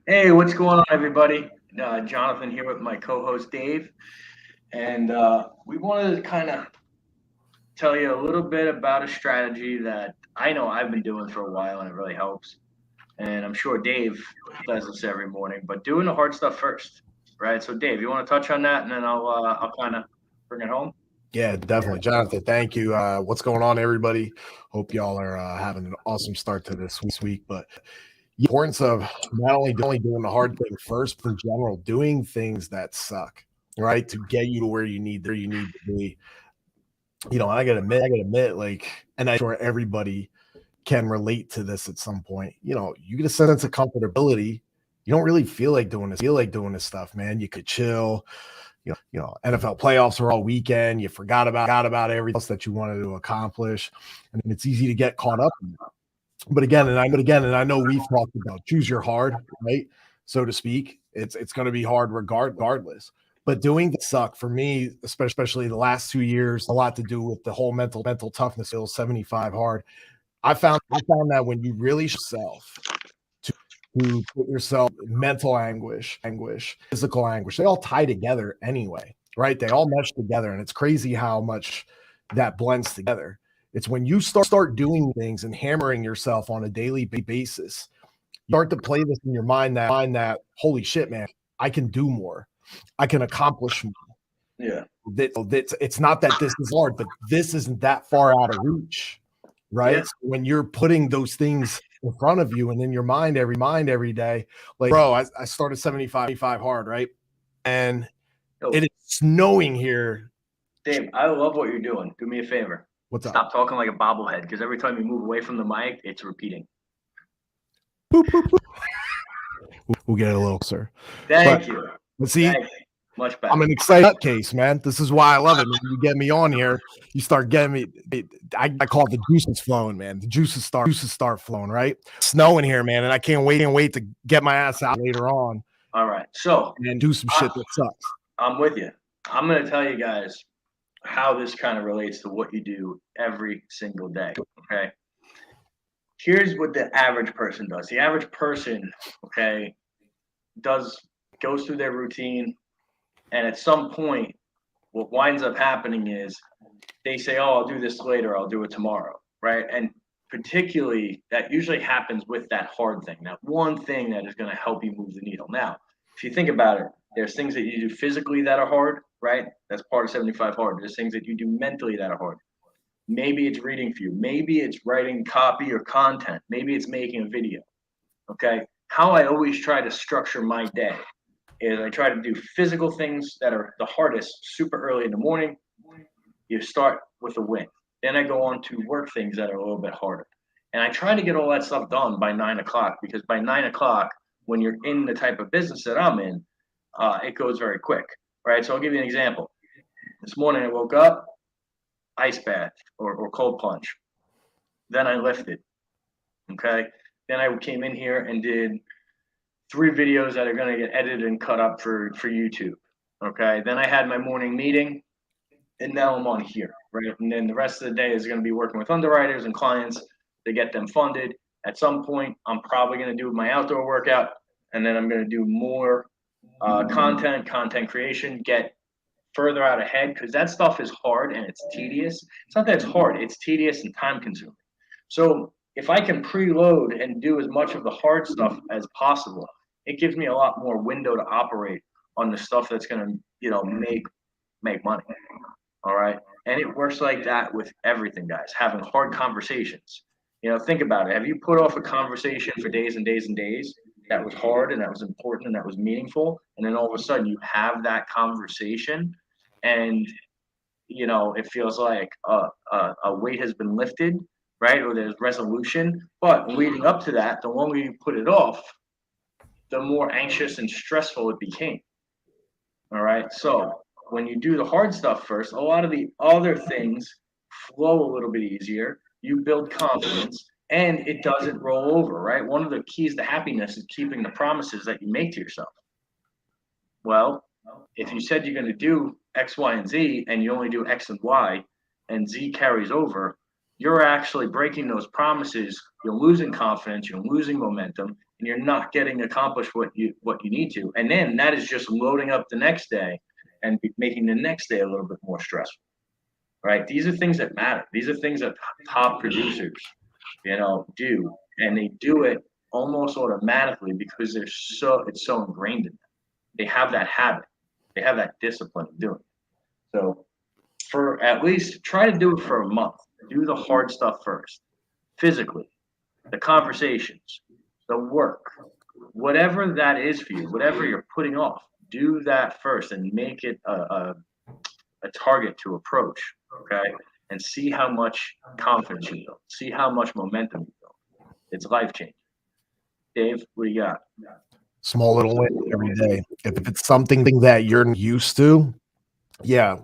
Hey, what's going on, everybody? Jonathan here with my co-host Dave, and we wanted to kind of tell you a little bit about a strategy that I know I've been doing for a while, and it really helps. And I'm sure Dave does this every morning, but doing the hard stuff first, right? So, Dave, you want to touch on that, and then I'll kind of bring it home. Yeah, definitely. Jonathan, thank you. What's going on, everybody? Hope y'all are having an awesome start to this week. But the importance of not only doing the hard thing first, but in general, doing things that suck, right? To get you to where you need to be. I gotta admit, like, and I'm sure everybody can relate to this at some point. You get a sense of comfortability. You don't really feel like doing this stuff, man. You could chill. NFL playoffs are all weekend. You forgot about everything else that you wanted to accomplish, and it's easy to get caught up in it. But again, and I know we've talked about choose your hard, right, so to speak. It's going to be hard regardless. But doing the suck for me, especially the last 2 years, a lot to do with the whole mental toughness skills, 75 hard. I found that when you really yourself to put yourself in mental anguish, physical anguish. They all tie together anyway, right? They all mesh together. And it's crazy how much that blends together. It's when you start doing things and hammering yourself on a daily basis, you start to play this in your mind that holy shit, man, I can do more. I can accomplish more. Yeah, That it's not that this is hard, but this isn't that far out of reach, yeah. right? So when you're putting those things in front of you and in your mind every day, like, bro, I started 75 hard, right? And Yo, it is snowing here. Dave, I love what you're doing. Do me a favor. What's up? Stop talking like a bobblehead, because every time you move away from the mic, it's repeating. Boop, boop, boop. We'll get it a little closer. But Thank you. let's see. Thank you. Much I'm better. an excited case, man. This is why I love it. When you get me on here, you start getting me. I call it the juices flowing, man. The juices start flowing, right? Snowing here, man, and I can't wait to get my ass out later on All right. So and do some I, shit that sucks. I'm with you. I'm going to tell you guys how this kind of relates to what you do every single day. Okay. Here's what the average person does. The average person, okay, does goes through their routine, and at some point, what winds up happening is they say, "Oh, I'll do this later. I'll do it tomorrow." Right? And particularly, that usually happens with that hard thing, that one thing that is going to help you move the needle. Now, if you think about it, there's things that you do physically that are hard, right? That's part of 75 hard. There's things that you do mentally that are hard. Maybe it's reading for you. Maybe it's writing copy or content. Maybe it's making a video. Okay. How I always try to structure my day is I try to do physical things that are the hardest super early in the morning. You start with a win. Then I go on to work things that are a little bit harder. And I try to get all that stuff done by 9 o'clock, because by 9 o'clock, when you're in the type of business that I'm in, it goes very quick. Right. So I'll give you an example. This morning I woke up, ice bath or cold plunge. Then I lifted. Okay. Then I came in here and did 3 videos that are going to get edited and cut up for YouTube. Okay. Then I had my morning meeting, and now I'm on here, right? And then the rest of the day is going to be working with underwriters and clients to get them funded. At some point, I'm probably going to do my outdoor workout, and then I'm going to do more content creation, get further out ahead, because that stuff is hard and it's tedious. It's not that it's hard, it's tedious and time consuming. So if I can preload and do as much of the hard stuff as possible, it gives me a lot more window to operate on the stuff that's going to, make money. All right. And it works like that with everything, guys. Having hard conversations. Think about it. Have you put off a conversation for days and days and days that was hard and that was important and that was meaningful? And then all of a sudden you have that conversation, and, it feels like a weight has been lifted, right? Or there's resolution. But leading up to that, the longer you put it off, the more anxious and stressful it became. All right. So when you do the hard stuff first, a lot of the other things flow a little bit easier. You build confidence, and it doesn't roll over, right? One of the keys to happiness is keeping the promises that you make to yourself. Well, if you said you're going to do X, Y, and Z, and you only do X and Y, and Z carries over, you're actually breaking those promises. You're losing confidence, you're losing momentum, and you're not getting accomplished what you need to. And then that is just loading up the next day and making the next day a little bit more stressful. Right? These are things that matter. These are things that top producers, do, and they do it almost automatically because it's so ingrained in them. They have that habit. They have that discipline of doing it. So for at least try to do it for a month. Do the hard stuff first. Physically, the conversations, the work, whatever that is for you, whatever you're putting off, do that first and make it a target to approach. Okay. And see how much confidence you build. See how much momentum you build. It's life changing. Dave, what do you got? Small little win every day. If it's something that you're used to, yeah,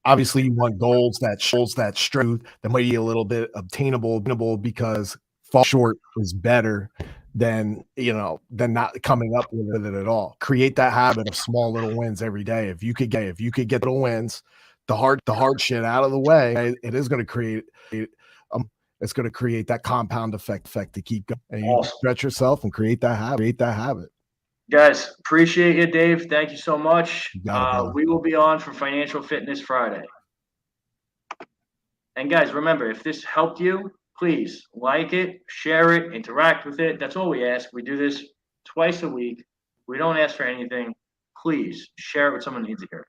obviously you want goals that strength that might be a little bit obtainable because fall short is better than not coming up with it at all. Create that habit of small little wins every day. If you could get little wins, the hard shit out of the way, it is going to create it's going to create that compound effect to keep going. And you stretch yourself and create that habit. Guys, appreciate you, Dave. Thank you so much. It, we will be on for Financial Fitness Friday. And guys, remember, if this helped you, please like it, share it, interact with it. That's all we ask. We do this twice a week. We don't ask for anything. Please share it with someone who needs to hear it.